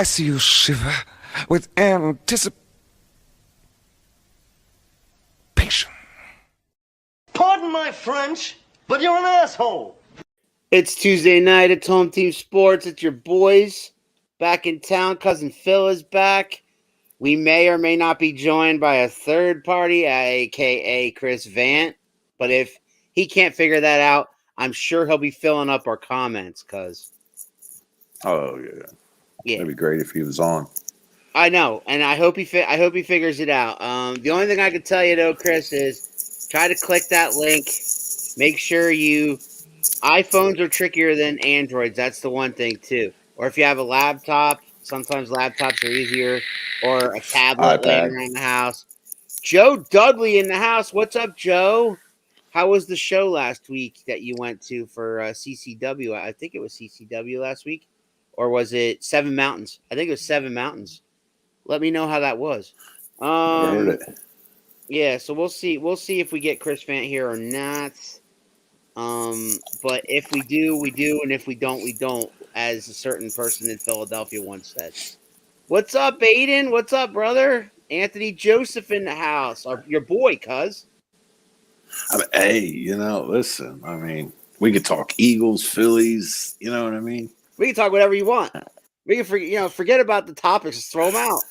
I see you shiver with anticipation. Pardon my French, but you're an asshole. It's Tuesday night. It's Home Team Sports. It's your boys back in town. Cousin Phil is back. We may or may not be joined by a third party, a.k.a. Chris Vant. But if he can't figure that out, I'm sure he'll be filling up our comments, cuz. Oh, yeah. That'd be great if he was on. I know, and I hope he figures it out. The only thing I can tell you, though, Chris, is try to click that link. Make sure iPhones are trickier than Androids. That's the one thing, too. Or if you have a laptop, sometimes laptops are easier, or a tablet laying around the house. Joe Dudley in the house. What's up, Joe? How was the show last week that you went to for CCW? I think it was CCW last week. Or was it Seven Mountains? I think it was Seven Mountains. Let me know how that was. Never heard it. Yeah, so we'll see. We'll see if we get Chris Vant here or not. But if we do, we do, and if we don't, we don't, as a certain person in Philadelphia once said. What's up, Aiden? What's up, brother? Anthony Joseph in the house. Your boy, cuz. Hey, listen, we could talk Eagles, Phillies, you know what I mean? We can talk whatever you want. We can forget about the topics. Just throw them out.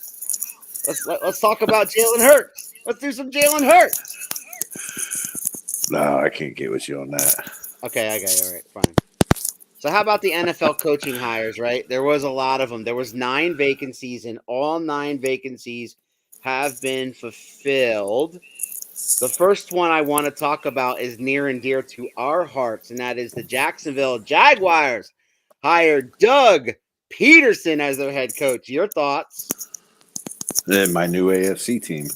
Let's talk about Jalen Hurts. Let's do some Jalen Hurts. No, I can't get with you on that. Okay, I got it. All right, fine. So how about the NFL coaching hires, right? There was a lot of them. There was 9 vacancies, and all 9 vacancies have been fulfilled. The first one I want to talk about is near and dear to our hearts, and that is the Jacksonville Jaguars hired Doug Peterson as their head coach. Your thoughts? Then my new AFC team.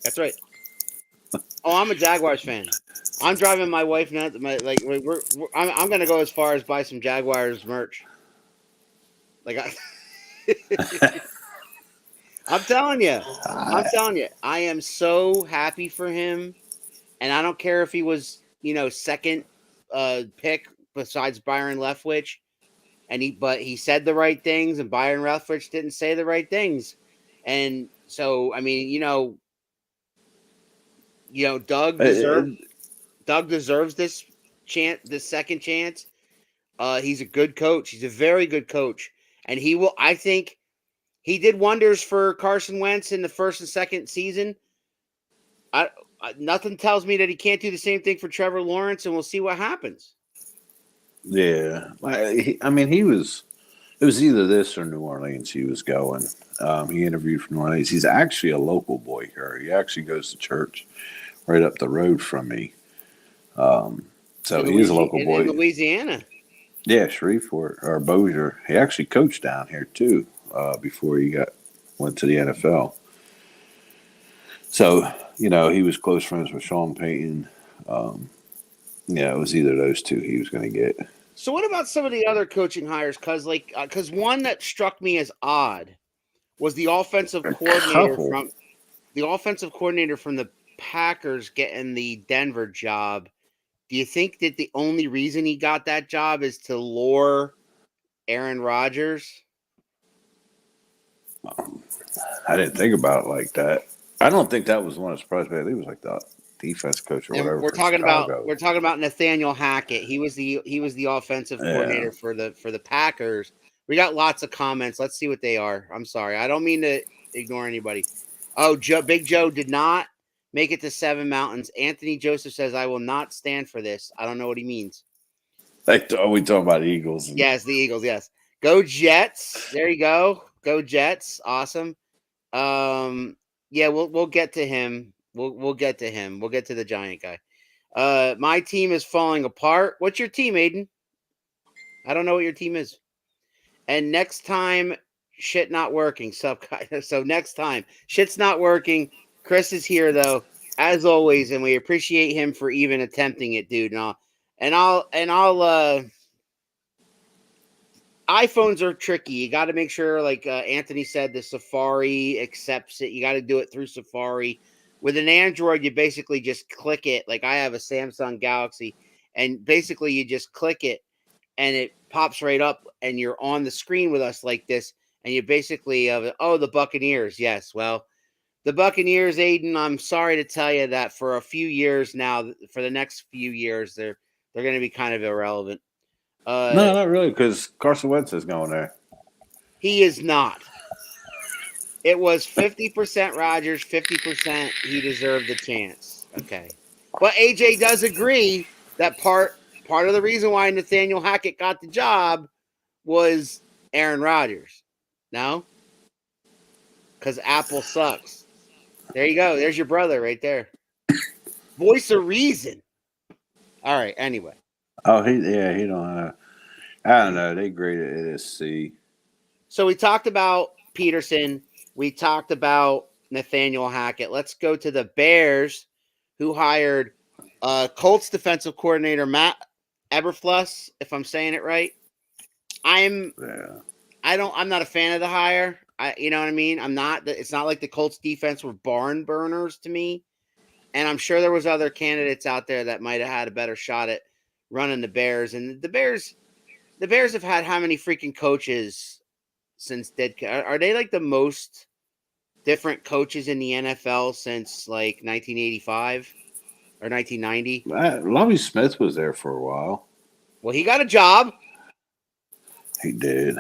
That's right. Oh, I'm a Jaguars fan. I'm driving my wife nuts. I'm going to go as far as buy some Jaguars merch. I'm telling you. I am so happy for him, and I don't care if he was, second pick besides Byron Leftwich, but he said the right things, and Byron Leftwich didn't say the right things, and so Doug deserves this second chance. He's a good coach. He's a very good coach, and I think he did wonders for Carson Wentz in the first and second season. Nothing tells me that he can't do the same thing for Trevor Lawrence, and we'll see what happens. Yeah, it was either this or New Orleans. He was going. He interviewed for New Orleans. He's actually a local boy here. He actually goes to church right up the road from me. So he is a local boy in Louisiana. Yeah, Shreveport or Bossier. He actually coached down here too before he went to the NFL. So he was close friends with Sean Payton. It was either those two he was going to get. So what about some of the other coaching hires? Because one that struck me as odd was the offensive coordinator from the Packers getting the Denver job. Do you think that the only reason he got that job is to lure Aaron Rodgers? I didn't think about it like that. I don't think that was one of the surprise. I think it was like the defense coach or whatever. We're talking about Nathaniel Hackett. He was the offensive coordinator for the Packers. We got lots of comments. Let's see what they are. I'm sorry. I don't mean to ignore anybody. Oh, Big Joe did not make it to Seven Mountains. Anthony Joseph says, I will not stand for this. I don't know what he means. We talking about Eagles. Yes, the Eagles, yes. Go Jets. There you go. Go Jets. Awesome. Yeah, we'll get to him. We'll get to him. We'll get to the Giant guy. My team is falling apart. What's your team, Aiden? I don't know what your team is. And next time, shit not working. So next time, shit's not working. Chris is here though, as always, and we appreciate him for even attempting it, dude. And I'll iPhones are tricky. You got to make sure, like Anthony said, the Safari accepts it. You got to do it through Safari. With an Android, you basically just click it. Like I have a Samsung Galaxy, and basically you just click it, and it pops right up, and you're on the screen with us like this. and you basically the Buccaneers. Yes, well, the Buccaneers, Aiden, I'm sorry to tell you that for a few years now, for the next few years, they're going to be kind of irrelevant. No, not really, because Carson Wentz is going there. He is not. It was 50% Rodgers, 50% he deserved the chance. Okay. But AJ does agree that part of the reason why Nathaniel Hackett got the job was Aaron Rodgers. No? Because Apple sucks. There you go. There's your brother right there. Voice of reason. All right. Anyway. Oh, he don't have. I don't know. They graded it as C. So we talked about Peterson. We talked about Nathaniel Hackett. Let's go to the Bears, who hired Colts defensive coordinator Matt Eberflus, if I'm saying it right. I'm not a fan of the hire. You know what I mean? It's not like the Colts defense were barn burners to me. And I'm sure there was other candidates out there that might have had a better shot at running the Bears. And the Bears have had how many freaking coaches since are they like the most different coaches in the NFL since like 1985 or 1990? Lovie Smith was there for a while. Well, he got a job. He did.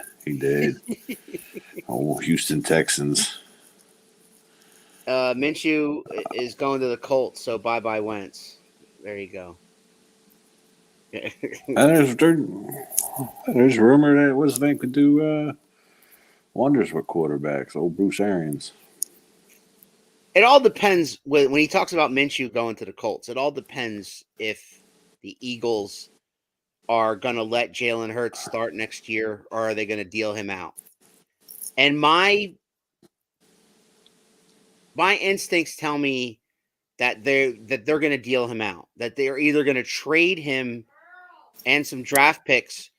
Oh, Houston Texans. Minshew is going to the Colts, so bye-bye Wentz. There you go. And there's rumor that what's his name could do wonders with quarterbacks. Old Bruce Arians. It all depends when he talks about Minshew going to the Colts. It all depends if the Eagles are going to let Jalen Hurts start next year, or are they going to deal him out? And my instincts tell me that they're going to deal him out. That they're either going to trade him and some draft picks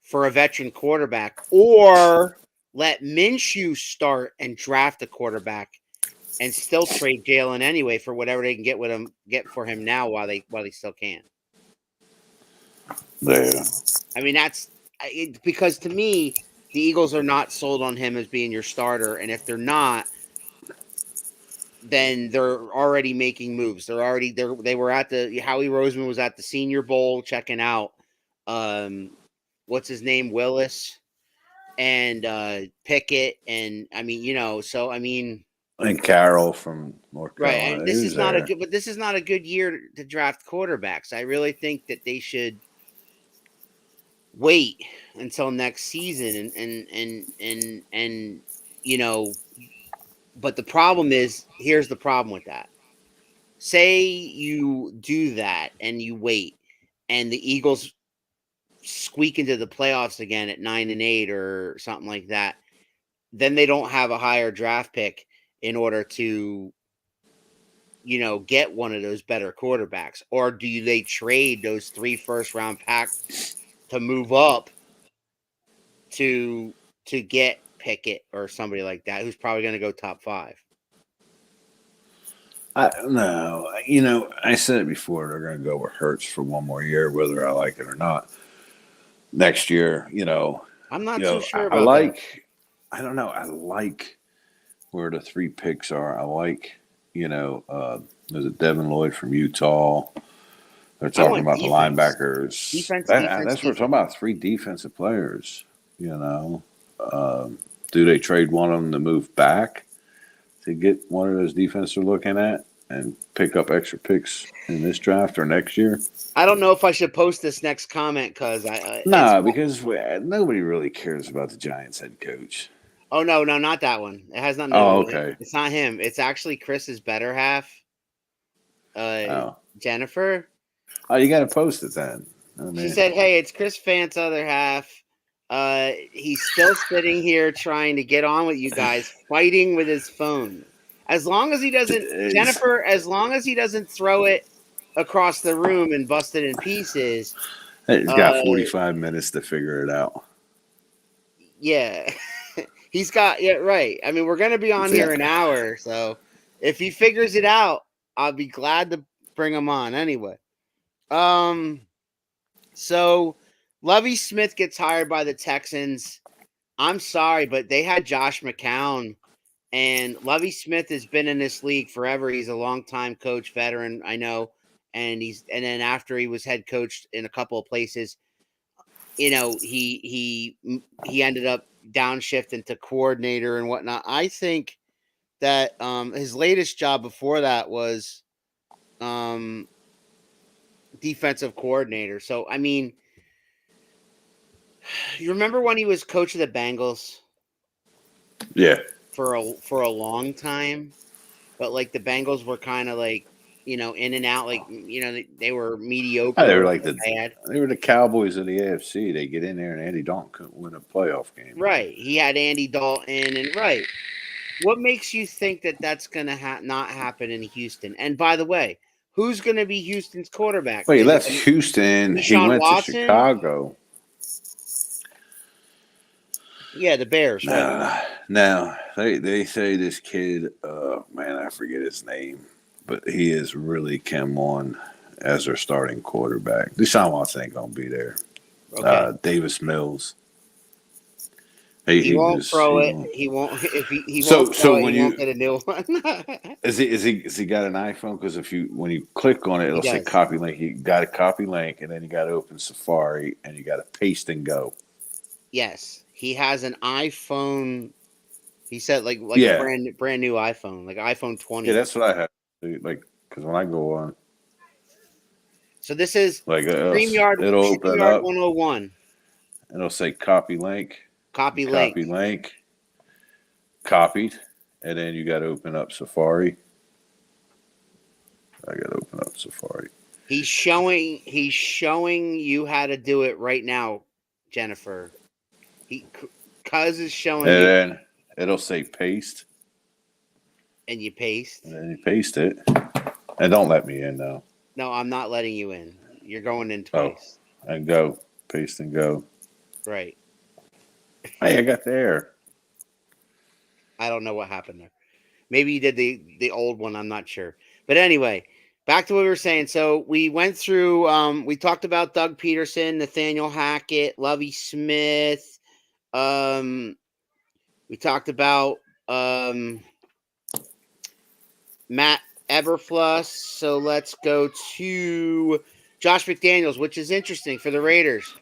for a veteran quarterback, or let Minshew start and draft a quarterback and still trade Jalen anyway for whatever they can get for him now while they still can. Yeah. I mean, because to me, the Eagles are not sold on him as being your starter, and if they're not, then they're already making moves. They were at Howie Roseman was at the Senior Bowl checking out what's his name, Willis and Pickett, and I mean, and Carroll from North Carolina. Right, and this is not a good year to draft quarterbacks. I really think that they should wait until next season and but the problem is, here's the problem with that. Say you do that and you wait and the Eagles squeak into the playoffs again at 9-8 or something like that, then they don't have a higher draft pick in order to get one of those better quarterbacks. Or do they trade those 3 first-round picks to move up to get Pickett or somebody like that who's probably going to go top 5? No, I said it before. They're going to go with Hurts for one more year, whether I like it or not. Next year, I'm not too sure about that. I don't know. I like where the 3 picks are. I like, there's a Devin Lloyd from Utah. They're talking about the linebackers. Defense. That's what we're talking about. 3 defensive players. Do they trade one of them to move back to get one of those defenses they're looking at and pick up extra picks in this draft or next year? I don't know if I should post this next comment because because nobody really cares about the Giants head coach. Oh no, not that one. It has nothing to do with it. It's not him. It's actually Chris's better half. Jennifer. Oh, you got to post it then. She said, "Hey, it's Chris Fant's other half. He's still sitting here trying to get on with you guys, fighting with his phone. As long as he doesn't, Jennifer, as long as he doesn't throw it across the room and bust it in pieces." He's got 45 minutes to figure it out. Yeah. He's got, right. I mean, we're going to be on here an hour, so if he figures it out, I'll be glad to bring him on anyway. So Lovie Smith gets hired by the Texans. I'm sorry, but they had Josh McCown, and Lovie Smith has been in this league forever. He's a longtime coach, veteran, I know, and then after he was head coach in a couple of places, he ended up downshifting to coordinator and whatnot. I think that his latest job before that was defensive coordinator. So I mean, you remember when he was coach of the Bengals Yeah. for a long time, but like the Bengals were kind of like in and out, like they were mediocre. They were like bad. They were the Cowboys of the AFC. They get in there and Andy Dalton couldn't win a playoff game. Right. He had Andy Dalton and right. What makes you think that that's going to not happen in Houston? And by the way, who's going to be Houston's quarterback? Well, he left Houston. He went to Chicago. Yeah, the Bears. Right? Now they say this kid, man, I forget his name, but he has really come on as their starting quarterback. Deshaun Watson ain't gonna be there. Okay. Davis Mills. He won't throw it. He won't. If he won't throw it, he won't get a new one. Is he got an iPhone? Because when you click on it, it'll say copy link. You got to copy link, and then you got to open Safari, and you got to paste and go. Yes, he has an iPhone. He said like a brand new iPhone, like iPhone 20. Yeah, that's what I have. Like, because when I go on. So this is like StreamYard. It'll open up 101. It'll say copy link. Copy link. Copied. And then you got to open up Safari. I got to open up Safari. He's showing you how to do it right now, Jennifer. Cuz is showing and you. And then it'll say paste. And you paste. And then you paste it. And don't let me in, though. No, I'm not letting you in. You're going in twice. Oh, and go. Paste and go. Right. Hey, I got there. I don't know what happened there. Maybe you did the old one. I'm not sure. But anyway, back to what we were saying. So we went through, we talked about Doug Peterson, Nathaniel Hackett, Lovie Smith. We talked about Matt Eberfluss. So let's go to Josh McDaniels, which is interesting for the Raiders.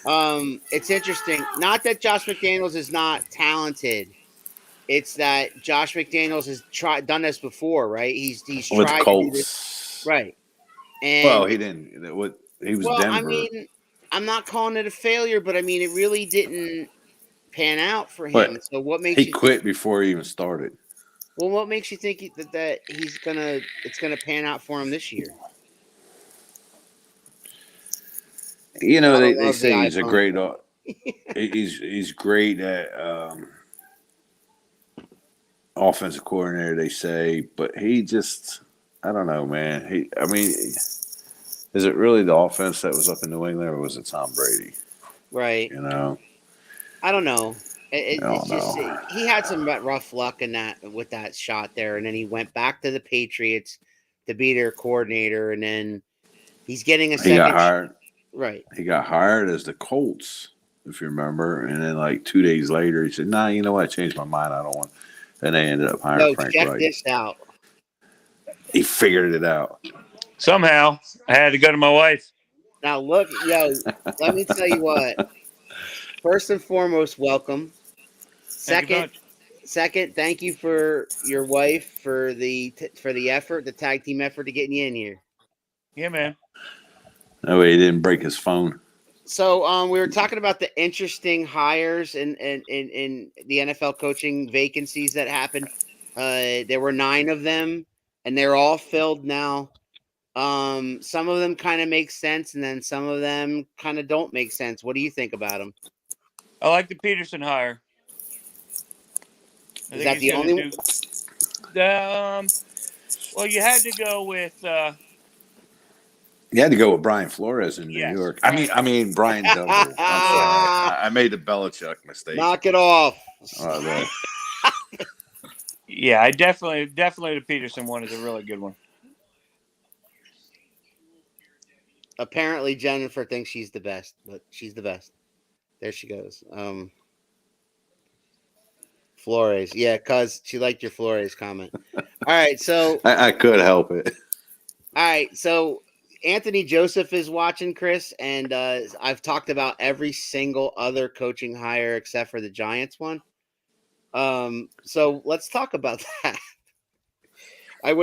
It's interesting. Not that Josh McDaniels is not talented. It's that Josh McDaniels has done this before, right? He's with tried Colts. to do this. Right. And he didn't. He was well, Denver. I mean, I'm not calling it a failure, but I mean, it really didn't pan out for him. But so what makes he quit before he even started? Well, what makes you think that it's gonna pan out for him this year? They say he's a great. he's great at offensive coordinator. They say, but he just, I don't know, man. Is it really the offense that was up in New England, or was it Tom Brady? Right. I don't know. It's just he had some rough luck with that shot there, and then he went back to the Patriots to be their coordinator, and then he's getting a second. He got hired. Right. He got hired as the Colts, if you remember, and then like 2 days later, he said, "Nah, you know what? I changed my mind. I don't want." Then they ended up hiring Frank Reich. Check this out. He figured it out. Somehow, I had to go to my wife. Now look, let me tell you what. First and foremost, welcome. Second, thank you for your wife for the effort, the tag team effort to getting you in here. Yeah, man. That way he didn't break his phone. So we were talking about the interesting hires in the NFL coaching vacancies that happened. There were 9 of them, and they're all filled now. Some of them kind of make sense, and then some of them kind of don't make sense. What do you think about them? I like the Peterson hire. Is that the only one? Well, you had to go with. You had to go with Brian Flores in New York. I mean Brian Double. I'm sorry. I made the Belichick mistake. Knock it off. Yeah, I definitely the Peterson one is a really good one. Apparently, Jennifer thinks she's the best, but she's the best. There she goes. Flores. Yeah, cuz she liked your Flores comment. All right, so I could help it. Anthony Joseph is watching, Chris, and I've talked about every single other coaching hire except for the Giants one. So let's talk about that. I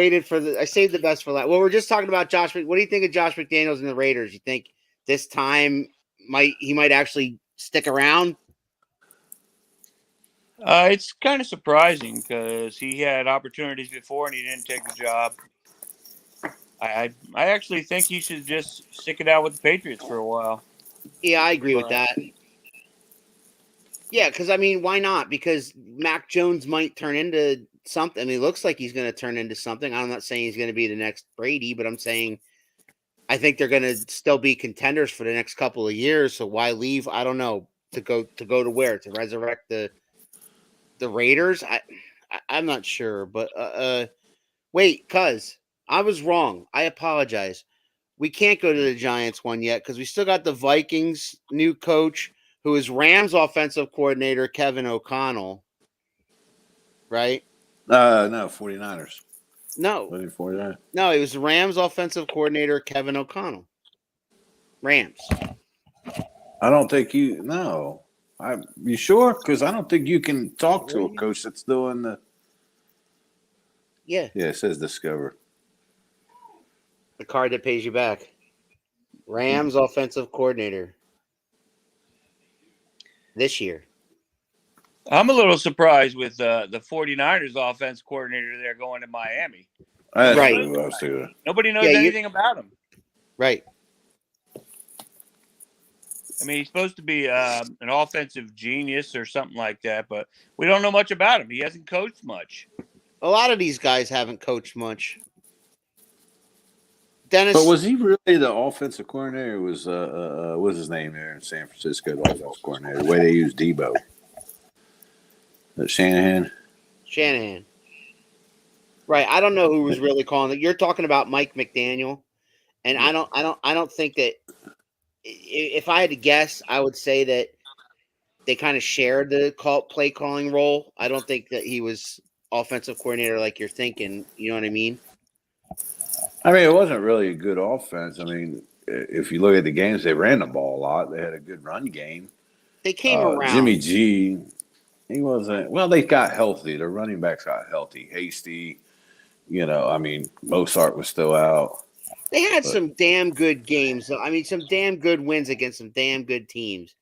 saved the best for last. Well, we're just talking about Josh. What do you think of Josh McDaniels and the Raiders? You think this time he might actually stick around? It's kind of surprising because he had opportunities before and he didn't take the job. I actually think he should just stick it out with the Patriots for a while. Yeah, I agree with that. Yeah, because why not? Because Mac Jones might turn into something. I mean, it looks like he's going to turn into something. I'm not saying he's going to be the next Brady, but I'm saying I think they're going to still be contenders for the next couple of years. So why leave? I don't know to go to where to resurrect the Raiders. I'm not sure, but wait, cuz I was wrong. I apologize. We can't go to the Giants one yet because we still got the Vikings new coach who is Rams offensive coordinator Kevin O'Connell. Right? No, 49ers. No. Was he 49? No, it was the Rams offensive coordinator Kevin O'Connell. Rams. I don't think you. No, you sure? Because I don't think you can talk to a coach that's doing the. Yeah. Yeah, it says Discover. The card that pays you back. Rams offensive coordinator this year. I'm a little surprised with the 49ers offense coordinator there going to Miami. That's Right. what I was thinking. Nobody knows anything about him. Right. I mean, he's supposed to be an offensive genius or something like that, but we don't know much about him. He hasn't coached much. A lot of these guys haven't coached much. Dennis, But was he really the offensive coordinator? Was what's his name there in San Francisco? The offensive coordinator. The way they use Debo. Shanahan. Right. I don't know who was really calling it. You're talking about Mike McDaniel, and I don't think that. If I had to guess, I would say that they kind of shared the play calling role. I don't think that he was offensive coordinator like you're thinking. You know what I mean? I mean, it wasn't really a good offense. I mean, if you look at the games, they ran the ball a lot. They had a good run game. They came around. Jimmy G, he wasn't. Well, they got healthy. Their running backs got healthy. Hasty, Mozart was still out. They had some damn good games. I mean, some damn good wins against some damn good teams.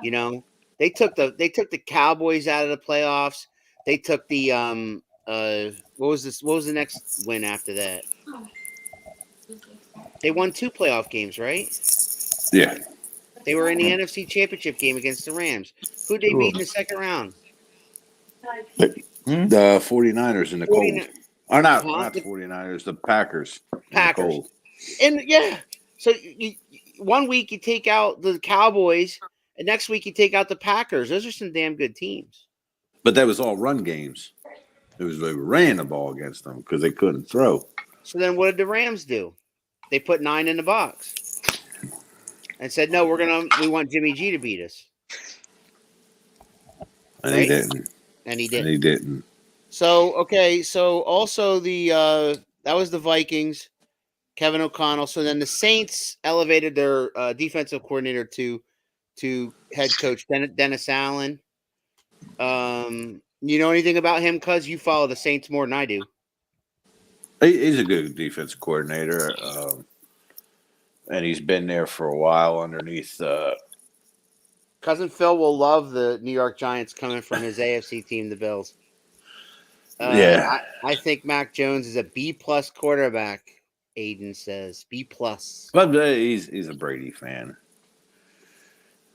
You know, they took the Cowboys out of the playoffs. They took the what was the next win after that? They won 2 playoff games, right? Yeah. They were in the NFC Championship game against the Rams. Who'd they beat in the second round? The 49ers and the Colts. Or not the 49ers, the Packers. Packers. And yeah. So one week you take out the Cowboys, and next week you take out the Packers. Those are some damn good teams. But that was all run games. It was they ran the ball against them because they couldn't throw. So then what did the Rams do? They put 9 in the box and said, no, we want Jimmy G to beat us. And he didn't. And he didn't. And he didn't. So, okay. So also that was the Vikings, Kevin O'Connell. So then the Saints elevated their defensive coordinator to head coach Dennis Allen. You know anything about him? Cuz you follow the Saints more than I do. He's a good defense coordinator, and he's been there for a while underneath. Cousin Phil will love the New York Giants coming from his AFC team, the Bills. Yeah, I think Mac Jones is a B+ quarterback. Aiden says B+. But he's a Brady fan,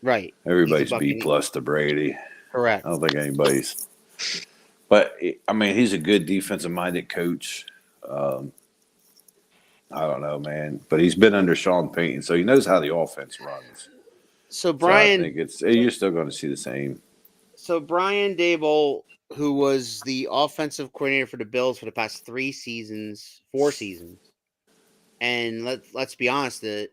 right? Everybody's B+ to Brady. Correct. I don't think anybody's. But I mean, he's a good defensive-minded coach. I don't know, man, but he's been under Sean Payton, so he knows how the offense runs. So Brian, I think you're still going to see the same. So Brian Daboll, who was the offensive coordinator for the Bills for the past 4 seasons, and let's be honest, they've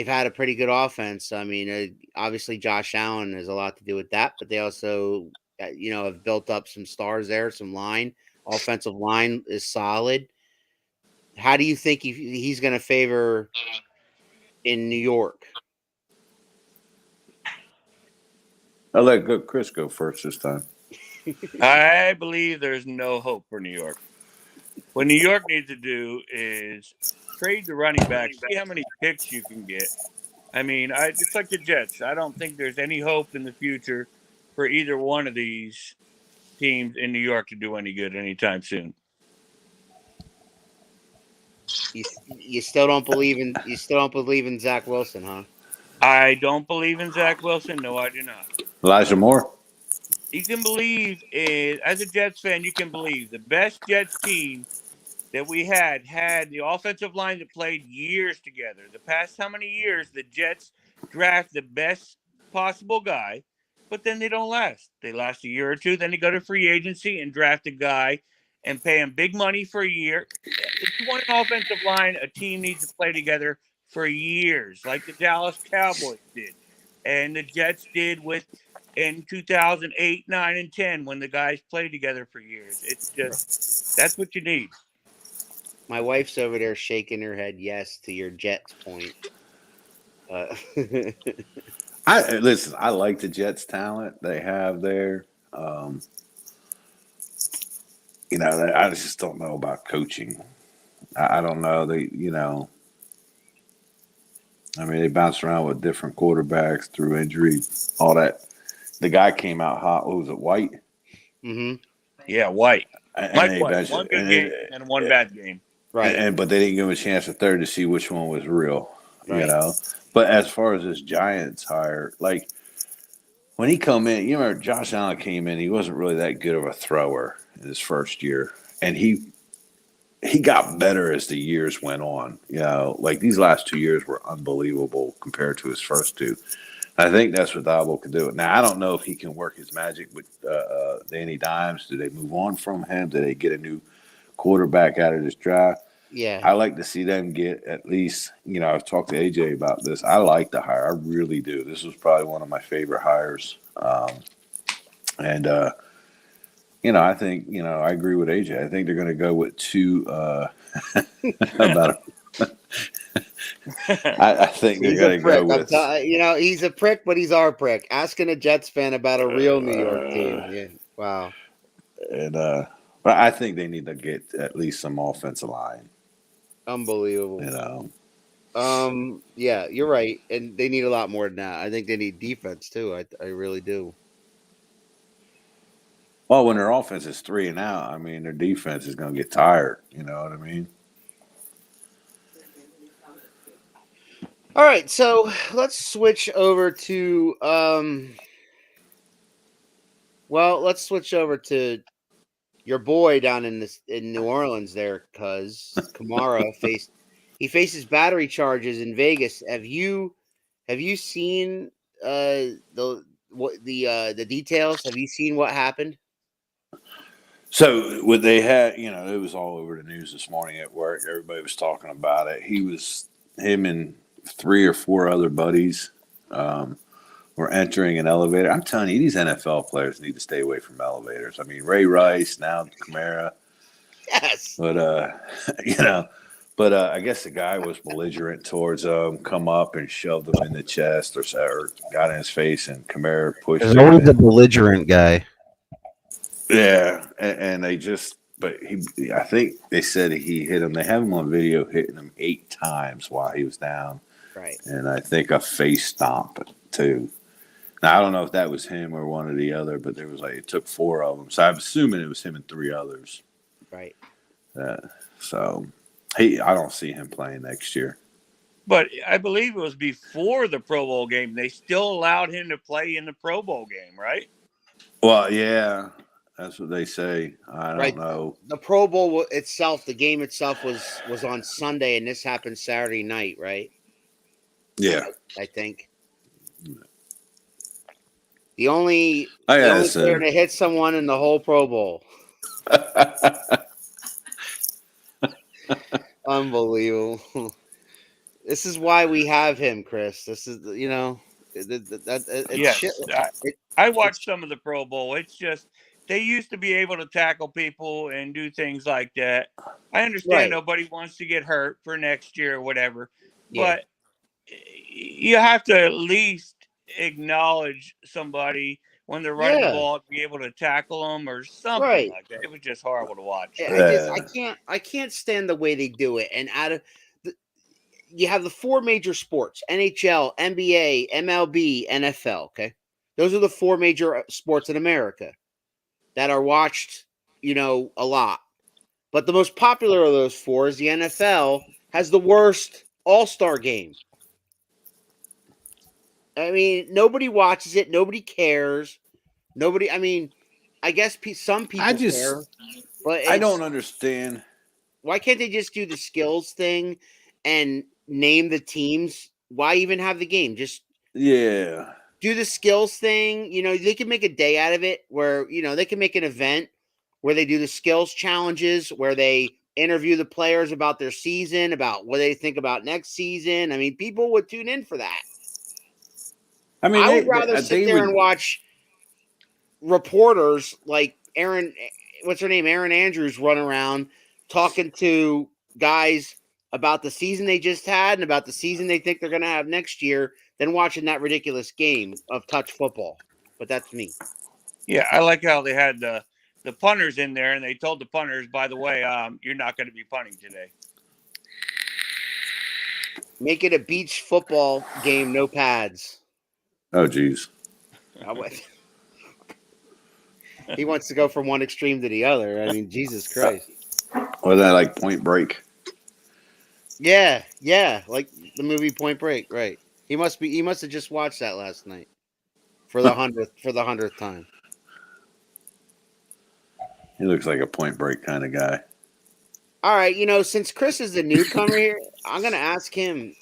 had a pretty good offense. I mean, obviously Josh Allen has a lot to do with that, but they also have built up some stars there. Some line, offensive line is solid. How do you think he's going to favor in New York? I'll let Chris go first this time. I believe there's no hope for New York. What New York needs to do is trade the running back, see how many picks you can get. I mean, it's like the Jets. I don't think there's any hope in the future for either one of these teams in New York to do any good anytime soon. You still don't believe in Zach Wilson, huh? I don't believe in Zach Wilson. No, I do not. Elijah Moore. You can believe as a Jets fan, you can believe the best Jets team that we had the offensive line that played years together. The past how many years the Jets draft the best possible guy, but then they don't last. They last a year or two, then they go to free agency and draft a guy and pay him big money for a year. If you want an offensive line, a team needs to play together for years, like the Dallas Cowboys did, and the Jets did in 2008, 9, and 10 when the guys played together for years. It's just that's what you need. My wife's over there shaking her head yes to your Jets point. I like the Jets' talent they have there. I just don't know about coaching. I don't know. They bounce around with different quarterbacks through injury, all that. The guy came out hot. What was it, White? Mm-hmm. Yeah, White. Mike White. One good game and one bad game. Right. But they didn't give him a chance a third to see which one was real, right. But as far as this Giants hire, like when he come in, you remember Josh Allen came in, he wasn't really that good of a thrower in his first year. And he got better as the years went on. Like these last 2 years were unbelievable compared to his first two. I think that's what Dabo could do. Now, I don't know if he can work his magic with Danny Dimes. Do they move on from him? Do they get a new quarterback out of this draft? Yeah. I like to see them get at least, I've talked to AJ about this. I like the hire. I really do. This was probably one of my favorite hires. I think, I agree with AJ. I think they're going to go with two about I think they're going to go with. He's a prick, but he's our prick. Asking a Jets fan about a real New York team. Yeah. Wow. And but I think they need to get at least some offensive line. Unbelievable. Yeah, you're right, and they need a lot more than that. I think they need defense too. I really do. Well, when their offense is 3-and-out, their defense is going to get tired. You know what I mean? All right, so let's switch over to let's switch over to your boy down in New Orleans there, cuz Kamara faces battery charges in Vegas. Have you seen the details? Have you seen what happened? So what they had, it was all over the news this morning at work. Everybody was talking about it. Him and 3 or 4 other buddies were entering an elevator. I'm telling you, these NFL players need to stay away from elevators. Ray Rice, now Kamara. Yes. But, I guess the guy was belligerent towards come up and shoved him in the chest or got in his face, and Kamara pushed him. There's always a belligerent guy. Yeah, and I think they said he hit him. They have him on video hitting him 8 times while he was down. Right. And I think a face stomp too. Now, I don't know if that was him or one or the other, but there was it took 4 of them. So I'm assuming it was him and 3 others. Right. So I don't see him playing next year. But I believe it was before the Pro Bowl game. They still allowed him to play in the Pro Bowl game, right? Well, yeah. That's what they say. I don't know. The Pro Bowl itself, the game itself was on Sunday, and this happened Saturday night, right? Yeah. I think. The only player to hit someone in the whole Pro Bowl. Unbelievable. This is why we have him, Chris. This is, I watched some of the Pro Bowl. It's just they used to be able to tackle people and do things like that. I understand Right. nobody wants to get hurt for next year or whatever, Yeah. but you have to at least acknowledge somebody when they're running the Yeah. ball, be able to tackle them or something Right. like that. It was just horrible to watch. I can't stand the way they do it. And you have the four major sports: NHL, NBA, MLB, NFL. Okay, those are the four major sports in America that are watched, a lot. But the most popular of those four is the NFL. Has the worst All-Star game. I mean, nobody watches it. Nobody cares. Nobody. I mean, I guess some people care, but I don't understand. Why can't they just do the skills thing and name the teams? Why even have the game? Just do the skills thing. They can make a day out of it where, they can make an event where they do the skills challenges, where they interview the players about their season, about what they think about next season. I mean, people would tune in for that. I mean, I would rather sit there and watch reporters like Aaron Andrews run around talking to guys about the season they just had and about the season they think they're going to have next year than watching that ridiculous game of touch football. But that's me. Yeah, I like how they had the punters in there, and they told the punters, by the way, you're not going to be punting today. Make it a beach football game, no pads. Oh, geez. He wants to go from one extreme to the other. I mean, Jesus Christ. Or that like Point Break. Yeah, like the movie Point Break, right? He must have just watched that last night for the 100th time. He looks like a Point Break kind of guy. All right, since Chris is the newcomer here, I'm going to ask him,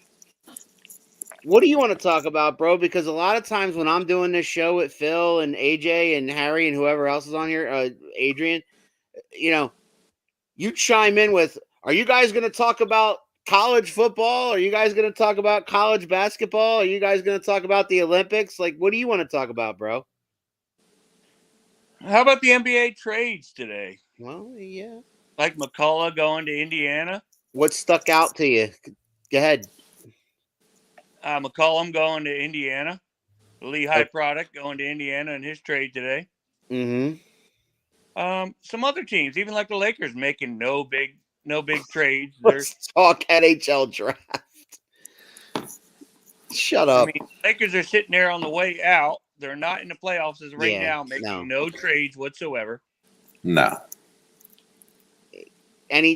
what do you want to talk about, bro? Because a lot of times when I'm doing this show with Phil and AJ and Harry and whoever else is on here, Adrian, you chime in with, are you guys going to talk about college football? Are you guys going to talk about college basketball? Are you guys going to talk about the Olympics? Like, what do you want to talk about, bro? How about the NBA trades today? Well, yeah. Like McCullough going to Indiana? What stuck out to you? Go ahead. McCollum going to Indiana. The Lehigh product going to Indiana in his trade today. Mm-hmm. Some other teams, even like the Lakers, making no big trades. Let's talk NHL draft. Shut up. I mean, Lakers are sitting there on the way out. They're not in the playoffs as right now, making no trades whatsoever. No. Any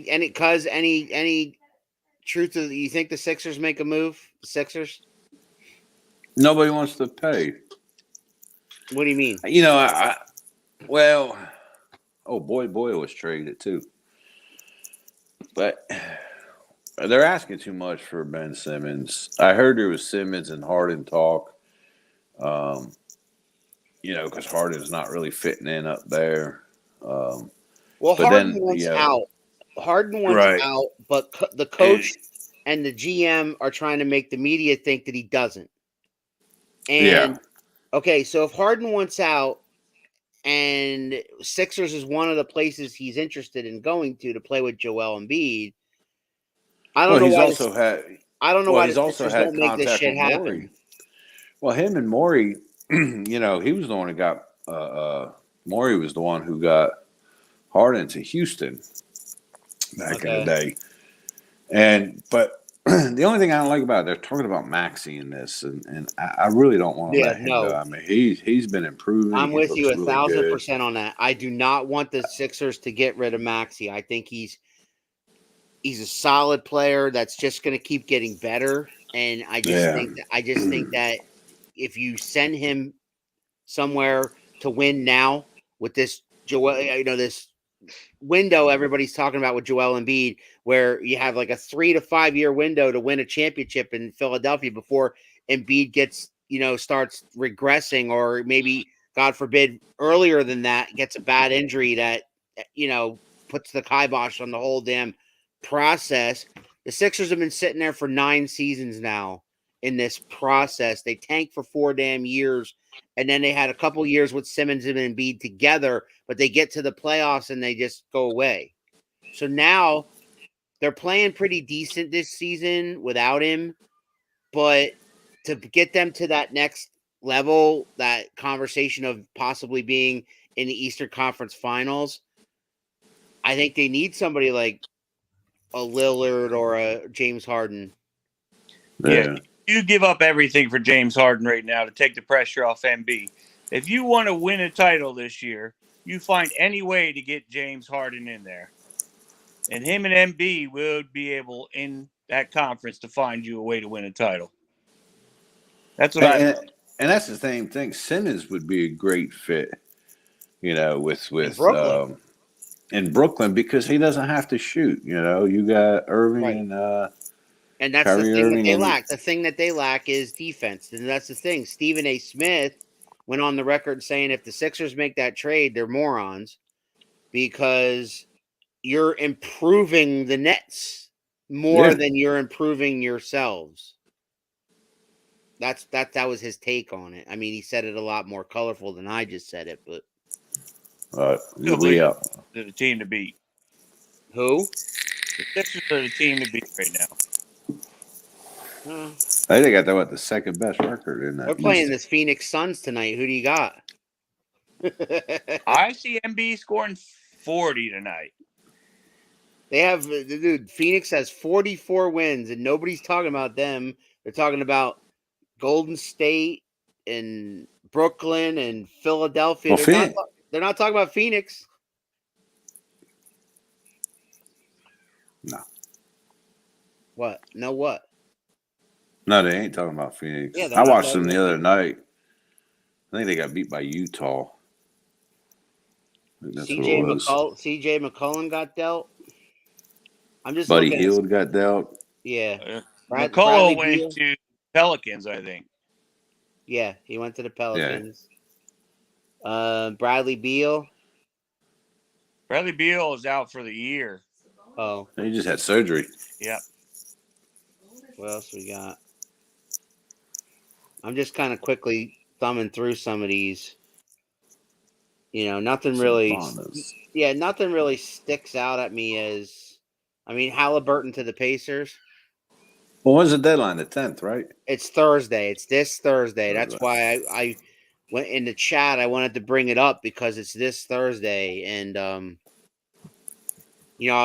truth to you think the Sixers make a move? The Sixers? Nobody wants to pay. What do you mean? Boyle was traded too. But they're asking too much for Ben Simmons. I heard there was Simmons and Harden talk. Because Harden's not really fitting in up there. Harden wants out. Harden wants out, but the coach and the GM are trying to make the media think that he doesn't. And okay, so if Harden wants out, and Sixers is one of the places he's interested in going to play with Joel Embiid, I don't know why the Sixers don't make this shit happen. Well, him and Morey, he was the one who got Morey was the one who got Harden to Houston back in the day. But the only thing I don't like about it, they're talking about Maxey in this, and I really don't want to let him go. I mean, he's been improving. I'm with you 1,000% on that. I do not want the Sixers to get rid of Maxey. I think he's a solid player that's just going to keep getting better, and I just think that if you send him somewhere to win now with this this window everybody's talking about with Joel Embiid, where you have like a 3 to 5 year window to win a championship in Philadelphia before Embiid gets, starts regressing, or maybe, God forbid, earlier than that, gets a bad injury that, puts the kibosh on the whole damn process. The Sixers have been sitting there for 9 seasons now in this process. They tanked for 4 damn years and then they had a couple years with Simmons and Embiid together, but they get to the playoffs and they just go away. So now they're playing pretty decent this season without him, but to get them to that next level, that conversation of possibly being in the Eastern Conference Finals, I think they need somebody like a Lillard or a James Harden. Yeah, you give up everything for James Harden right now to take the pressure off MB. If you want to win a title this year, you find any way to get James Harden in there. And him and MB would be able in that conference to find you a way to win a title. That's what and that's the same thing. Simmons would be a great fit, with Brooklyn. In Brooklyn, because he doesn't have to shoot. You got Irving and that's Kyrie the thing Irving that they lack. The thing that they lack is defense, and that's the thing. Stephen A. Smith went on the record saying if the Sixers make that trade, they're morons because you're improving the Nets more than you're improving yourselves. That was his take on it. I mean, he said it a lot more colorful than I just said it, but they're the team to beat. Who? The Sixers are the team to beat right now. They got the second best record in that. They're playing this Phoenix Suns tonight. Who do you got? I see MB scoring 40 tonight. They have, Phoenix has 44 wins, and nobody's talking about them. They're talking about Golden State and Brooklyn and Philadelphia. They're not talking about Phoenix. No. What? No what? No, they ain't talking about Phoenix. Yeah, I watched them the other night. I think they got beat by Utah. CJ McCollum got dealt. I'm just Buddy Hield got dealt. Yeah. McCollum went to Pelicans, I think. Yeah, he went to the Pelicans. Yeah. Bradley Beal. Bradley Beal is out for the year. Oh. He just had surgery. Yeah. What else we got? I'm just kind of quickly thumbing through some of these. Nothing really. Yeah, nothing really sticks out at me as. I mean, Halliburton to the Pacers. Well, when's the deadline? The 10th, right? It's Thursday. It's this Thursday. That's why I went in the chat. I wanted to bring it up because it's this Thursday, and I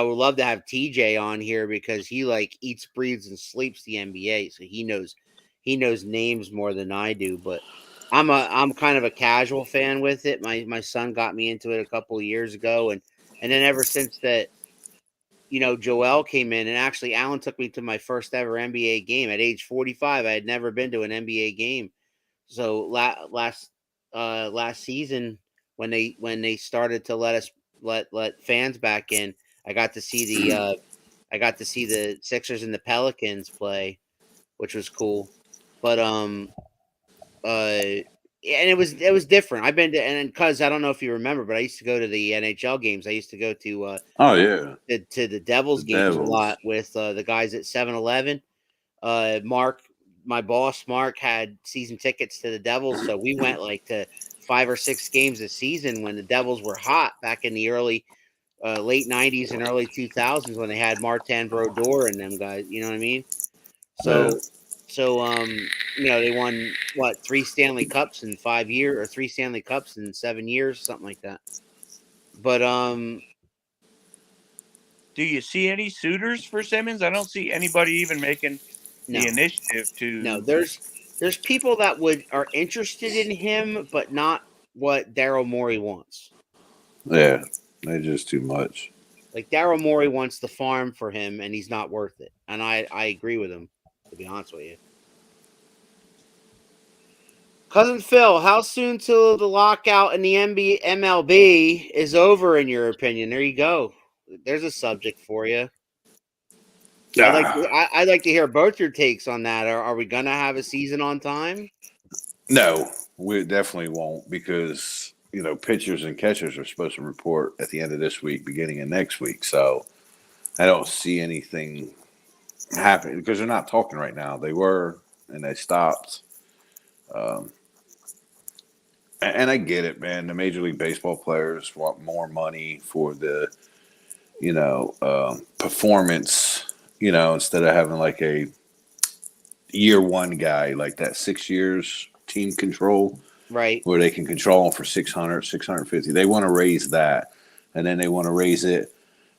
would love to have TJ on here because he eats, breathes, and sleeps the NBA, so he knows names more than I do. But I'm kind of a casual fan with it. My son got me into it a couple of years ago, and then ever since that. Joel came in, and actually Alan took me to my first ever NBA game at age 45. I had never been to an NBA game. So last season when they started to let fans back in, I got to see the Sixers and the Pelicans play, which was cool. But and it was different. I've been to, and because I don't know if you remember, but I used to go to the NHL games. I used to go to to the Devils games a lot with the guys at 7-Eleven. Mark, my boss Mark, had season tickets to the Devils, so we went to 5 or 6 games a season when the Devils were hot back in the early late 90s and early 2000s when they had Martin Brodeur and them guys. You know what I mean? So they won 3 Stanley Cups in 5 years, or 3 Stanley Cups in 7 years, something like that. But do you see any suitors for Simmons? I don't see anybody even making the initiative to. No, there's people that are interested in him, but not what Daryl Morey wants. Yeah, they're just too much. Daryl Morey wants the farm for him, and he's not worth it. And I agree with him, to be honest with you. Cousin Phil, how soon till the lockout in the MLB is over, in your opinion? There you go. There's a subject for you. I'd like to hear both your takes on that. Are we going to have a season on time? No, we definitely won't because, pitchers and catchers are supposed to report at the end of this week, beginning of next week. So I don't see anything happening because they're not talking right now. They were, and they stopped. And I get it, man. The Major League Baseball players want more money for the, performance, instead of having like a year one guy, like that 6 years team control, Right. where they can control them for 600, 650. They want to raise that. And then they want to raise it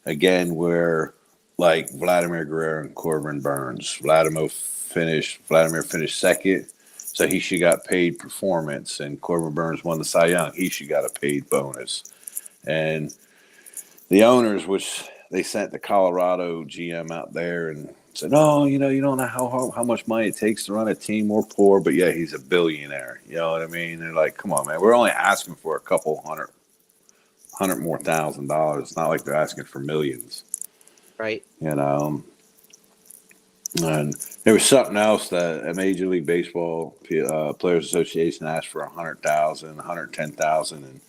again where like Vladimir Guerrero and Corbin Burns. Vladimir finished second, so he should got paid performance, and Corbin Burns won the Cy Young. He should got a paid bonus. And the owners, which they sent the Colorado GM out there and said, "No, you don't know how much money it takes to run a team. We're poor, but yeah, he's a billionaire." You know what I mean? They're like, "Come on, man. We're only asking for a couple hundred more $1,000. It's not like they're asking for millions." Right. And there was something else that a Major League Baseball Players Association asked for 100,000, 110,000, and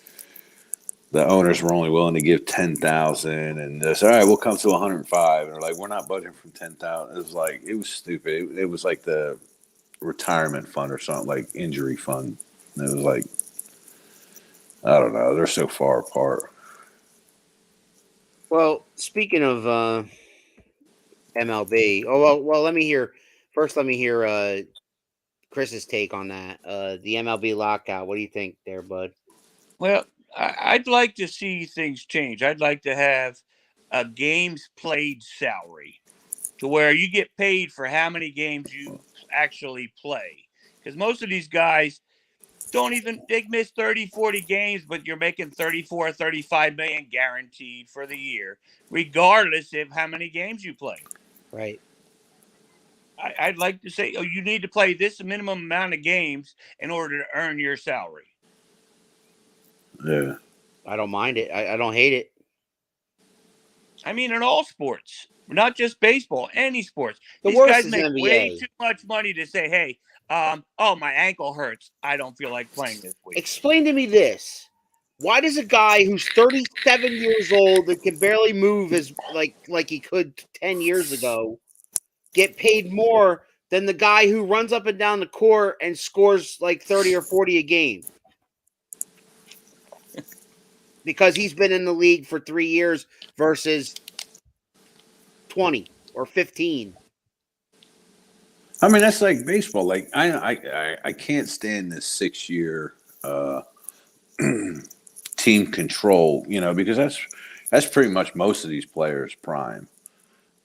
the owners were only willing to give 10,000, and they said, "All right, we'll come to 105." And they're like, "We're not budgeting from 10,000." It was stupid. It was like the retirement fund or something, like injury fund. And it was like, I don't know. They're so far apart. Well, speaking of MLB, let me hear Chris's take on that. The MLB lockout. What do you think there, bud? Well, I'd like to see things change. I'd like to have a games played salary to where you get paid for how many games you actually play. Because most of these guys they miss 30, 40 games, but you're making 34, 35 million guaranteed for the year, regardless of how many games you play. Right. I'd like to say, you need to play this minimum amount of games in order to earn your salary. Yeah. I don't mind it. I don't hate it. I mean, in all sports, not just baseball, any sports. The These worst guys is make NBA. way too much money to say, "Hey, my ankle hurts. I don't feel like playing this week." Explain to me this. Why does a guy who's 37 years old and can barely move as like he could 10 years ago get paid more than the guy who runs up and down the court and scores like 30 or 40 a game? Because he's been in the league for 3 years versus 20 or 15. I mean, that's like baseball. Like I can't stand this 6 year team control, because that's pretty much most of these players' prime.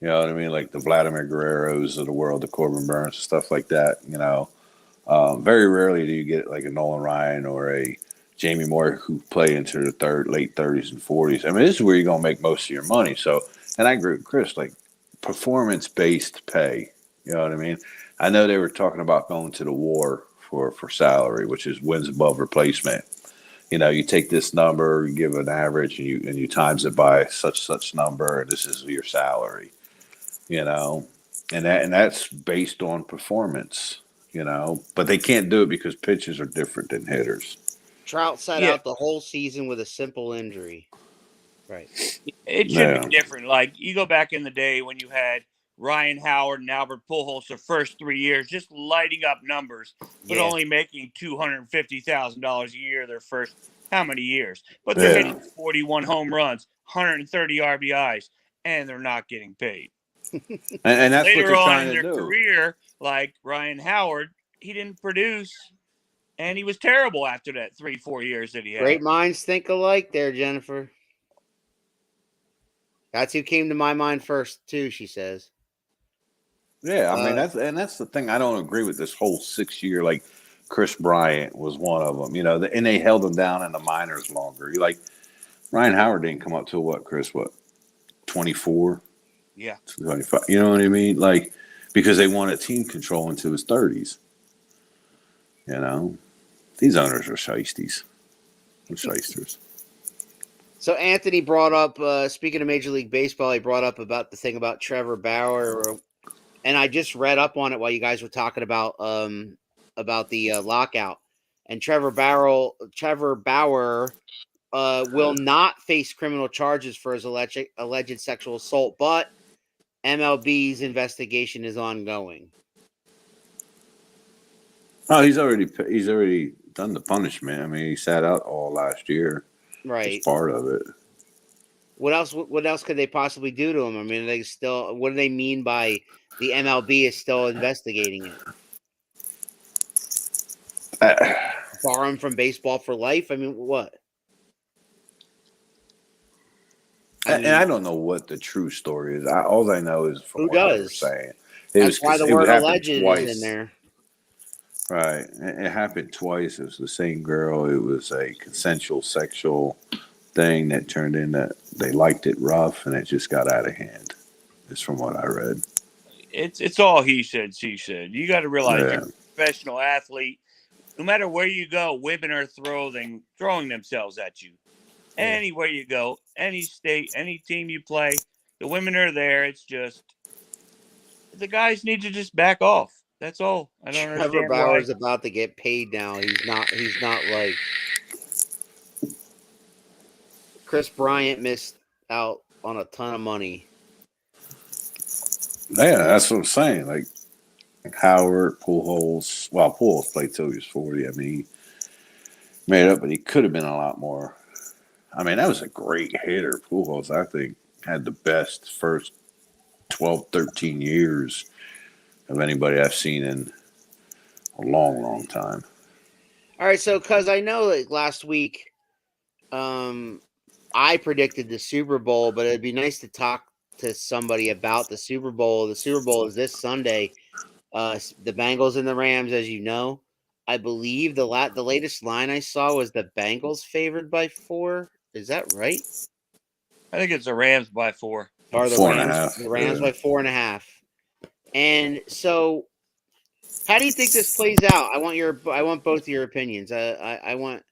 You know what I mean? Like the Vladimir Guerreros of the world, the Corbin Burns, stuff like that. Very rarely do you get like a Nolan Ryan or a Jamie Moore who play into the late 30s and 40s. I mean, this is where you're gonna make most of your money. So, and I agree with Chris, like performance-based pay. You know what I mean? I know they were talking about going to the war for salary, which is wins above replacement. You take this number, you give an average, and you times it by such number, and this is your salary. And that's based on performance. But they can't do it because pitchers are different than hitters. Trout sat out the whole season with a simple injury. Right. It should be different. Like you go back in the day when you had Ryan Howard and Albert Pujols the first 3 years, just lighting up numbers, but only making $250,000 a year their first how many years? But they're hitting 41 home runs, 130 RBIs, and they're not getting paid. and that's later what they're on trying in to their do. career, like Ryan Howard, he didn't produce, and he was terrible after that 3-4 years that he had. Great minds think alike there, Jennifer. That's who came to my mind first, too, she says. Yeah, I mean, that's the thing. I don't agree with this whole 6 year, like Chris Bryant was one of them, and they held him down in the minors longer. Ryan Howard didn't come up till what, Chris, 24? Yeah. 25. You know what I mean? Like, because they wanted team control into his 30s. These owners are shysties. They're shysters. So Anthony brought up, speaking of Major League Baseball, he brought up about the thing about Trevor Bauer, and I just read up on it while you guys were talking about the lockout. And Trevor Bauer will not face criminal charges for his alleged sexual assault, but MLB's investigation is ongoing. Oh, he's already done the punishment. I mean, he sat out all last year. Right. As part of it. What else could they possibly do to him? I mean, they still. What do they mean by the MLB is still investigating it? Bar him from baseball for life? I mean, what? And I don't know what the true story is. All I know is from who what they were does? saying. That's why the word alleged is in there. Right. It happened twice. It was the same girl. It was a consensual sexual thing that turned into they liked it rough, and it just got out of hand. Is from what I read. It's all he said, she said. You got to realize you're a professional athlete. No matter where you go, women are throwing themselves at you. Anywhere you go, any state, any team you play, the women are there. It's just the guys need to just back off. That's all. I don't understand. Trevor Bauer's about to get paid now. He's not like Chris Bryant missed out on a ton of money. Yeah, that's what I'm saying. Like Howard, Pujols. Well, Pujols played till he was 40. I mean, he made up, but he could have been a lot more. I mean, that was a great hitter. Pujols, I think, had the best first 12, 13 years of anybody I've seen in a long, long time. All right, so because I know that last week I predicted the Super Bowl, but it'd be nice to talk to somebody about the Super Bowl. The Super Bowl is this Sunday. The Bengals and the Rams, as you know. I believe the latest line I saw was the Bengals favored by 4. Is that right? I think it's the Rams by 4. Or the 4.5. The Rams by 4.5. And so, how do you think this plays out? I want both of your opinions. I want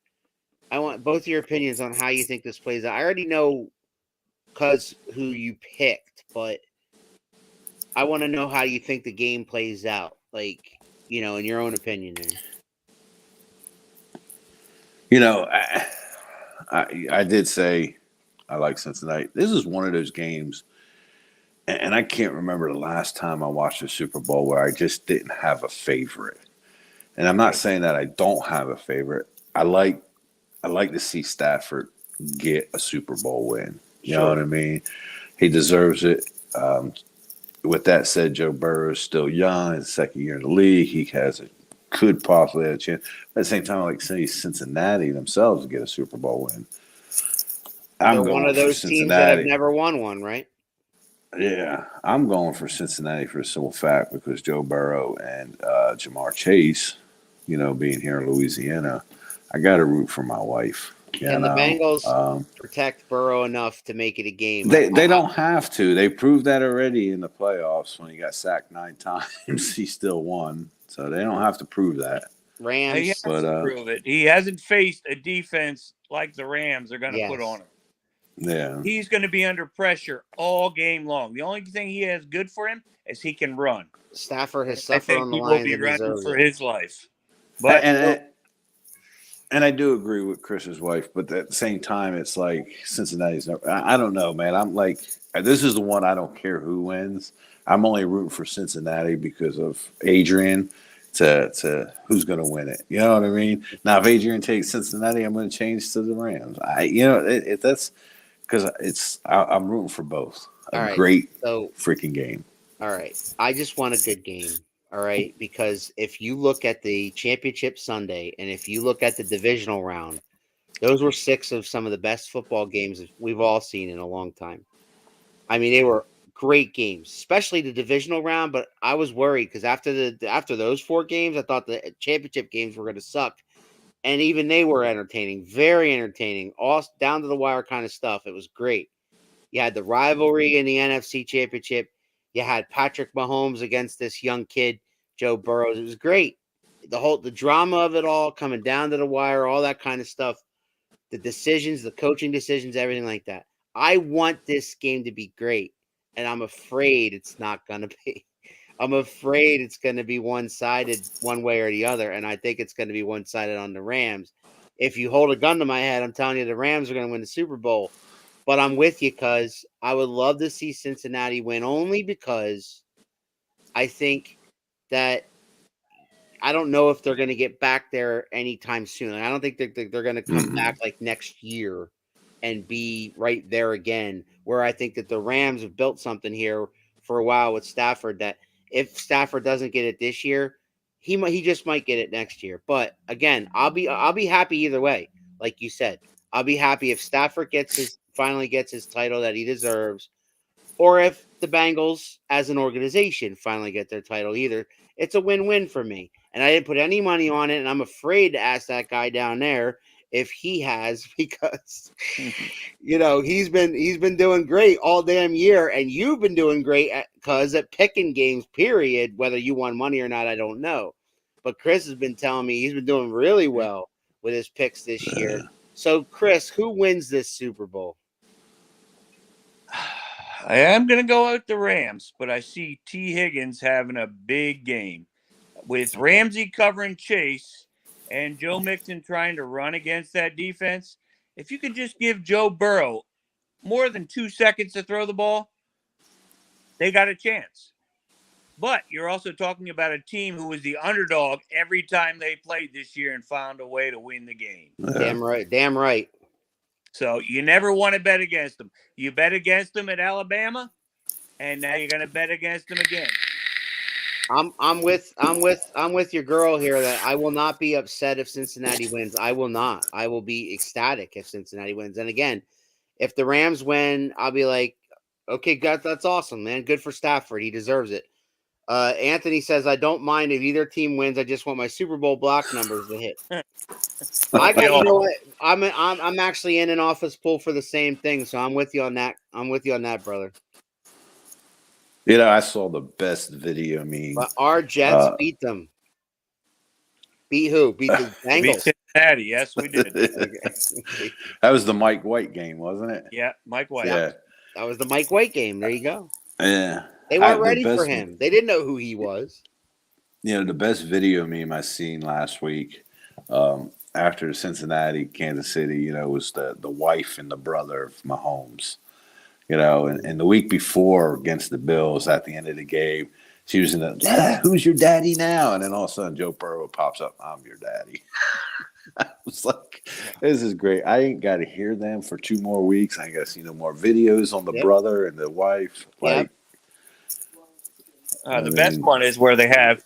both of your opinions on how you think this plays out. I already know because who you picked, but I want to know how you think the game plays out. Like, in your own opinion there. I did say I like Cincinnati. This is one of those games, and I can't remember the last time I watched a Super Bowl where I just didn't have a favorite. And I'm not saying that I don't have a favorite. I like to see Stafford get a Super Bowl win. You know what I mean? He deserves it. With that said, Joe Burrow is still young. His second year in the league. He could possibly have a chance. But at the same time, I like to see Cincinnati themselves get a Super Bowl win. They're one of those teams that have never won one, right? Yeah, I'm going for Cincinnati for a simple fact because Joe Burrow and Jamar Chase, being here in Louisiana, I got to root for my wife. Can the Bengals protect Burrow enough to make it a game? They don't have to. They proved that already in the playoffs when he got sacked 9 times. He still won. So they don't have to prove that. Rams. He has to prove it. He hasn't faced a defense like the Rams are going to put on him. Yeah. He's going to be under pressure all game long. The only thing he has good for him is he can run. Stafford has suffered on the line. He will be running for his life. But and I do agree with Chris's wife, but at the same time, it's like Cincinnati's. I don't know, man. I'm like, this is the one I don't care who wins. I'm only rooting for Cincinnati because of Adrian to who's going to win it. You know what I mean? Now, if Adrian takes Cincinnati, I'm going to change to the Rams. That's because I'm rooting for both. Great freaking game. All right. I just want a good game. All right. Because if you look at the championship Sunday and if you look at the divisional round, those were 6 of some of the best football games we've all seen in a long time. I mean, they were great games, especially the divisional round. But I was worried because after those 4 games, I thought the championship games were going to suck. And even they were entertaining, very entertaining, all down to the wire kind of stuff. It was great. You had the rivalry in the NFC Championship. You had Patrick Mahomes against this young kid, Joe Burrow. It was great. The drama of it all coming down to the wire, all that kind of stuff. The decisions, the coaching decisions, everything like that. I want this game to be great, and I'm afraid it's not going to be. I'm afraid it's going to be one-sided one way or the other, and I think it's going to be one-sided on the Rams. If you hold a gun to my head, I'm telling you the Rams are going to win the Super Bowl. But I'm with you because I would love to see Cincinnati win only because I think that I don't know if they're going to get back there anytime soon. I don't think they're going to come back like next year and be right there again. Where I think that the Rams have built something here for a while with Stafford that if Stafford doesn't get it this year, he just might get it next year. But again, I'll be happy either way. Like you said, I'll be happy if Stafford finally gets his title that he deserves, or if the Bengals as an organization finally get their title. Either it's a win-win for me. And I didn't put any money on it, and I'm afraid to ask that guy down there if he has, because he's been doing great all damn year, and you've been doing great at picking games, period. Whether you won money or not, I don't know. But Chris has been telling me he's been doing really well with his picks this year. So, Chris, who wins this Super Bowl? I am going to go out the Rams, but I see T. Higgins having a big game. With Ramsey covering Chase and Joe Mixon trying to run against that defense, if you could just give Joe Burrow more than 2 seconds to throw the ball, they got a chance. But you're also talking about a team who was the underdog every time they played this year and found a way to win the game. Damn right. Damn right. So you never want to bet against them. You bet against them at Alabama, and now you're going to bet against them again. I'm with your girl here that I will not be upset if Cincinnati wins. I will not. I will be ecstatic if Cincinnati wins. And again, if the Rams win, I'll be like, okay, God, that's awesome, man. Good for Stafford. He deserves it. Anthony says, I don't mind if either team wins. I just want my Super Bowl block numbers to hit. You know what? I'm actually in an office pool for the same thing, so I'm with you on that. I'm with you on that, brother. I saw the best video meme. But our Jets beat them. Beat who? Beat the Bengals. Beat Cincinnati. Yes, we did. That was the Mike White game, wasn't it? Yeah, Mike White. Yeah. That was the Mike White game. There you go. Yeah. They weren't ready for him. They didn't know who he was. The best video meme I seen last week after Cincinnati, Kansas City, was the wife and the brother of Mahomes. And the week before against the Bills at the end of the game, she was in the, who's your daddy now? And then all of a sudden Joe Burrow pops up, I'm your daddy. I was like, this is great. I ain't got to hear them for 2 more weeks. I guess, more videos on the brother and the wife. Like, the best one is where they have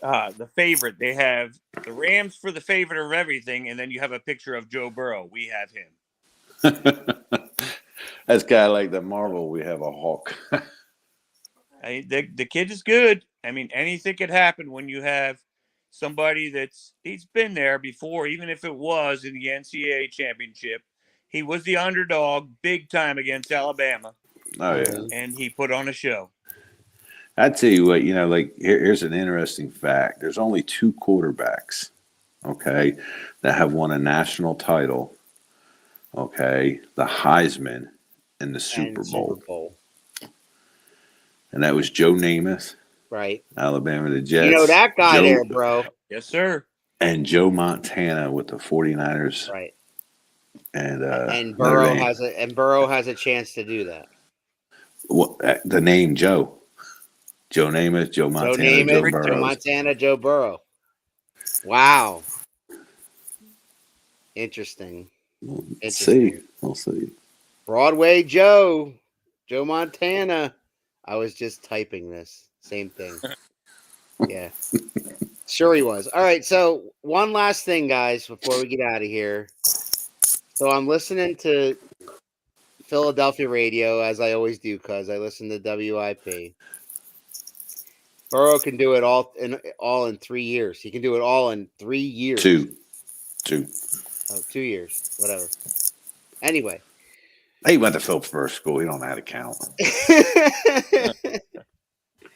the favorite. They have the Rams for the favorite of everything, and then you have a picture of Joe Burrow. We have him. That's kind of like the Marvel. We have a Hulk. The kid is good. I mean, anything could happen when you have somebody he's been there before, even if it was in the NCAA championship. He was the underdog big time against Alabama. Oh, yeah. And he put on a show. I tell you what, here's an interesting fact. There's only 2 quarterbacks, okay, that have won a national title, okay, the Heisman and the Super Bowl. And that was Joe Namath. Right. Alabama, the Jets. You know that guy there, bro. Yes, sir. And Joe Montana with the 49ers. Right. And Burrow has a chance to do that. The name Joe. Joe Namath, Joe Montana, Joe Burrow. Joe Montana, Joe Burrow. Wow. Interesting. We'll see. Broadway Joe Montana. I was just typing this. Same thing. Yeah. Sure he was. All right, so one last thing, guys, before we get out of here. So I'm listening to Philadelphia radio, as I always do, because I listen to WIP. Burrow can do it all in 3 years. He can do it all in 3 years. 2. Oh, 2 years. Whatever. Anyway. He went to Phillipsburg School. He don't know how to count.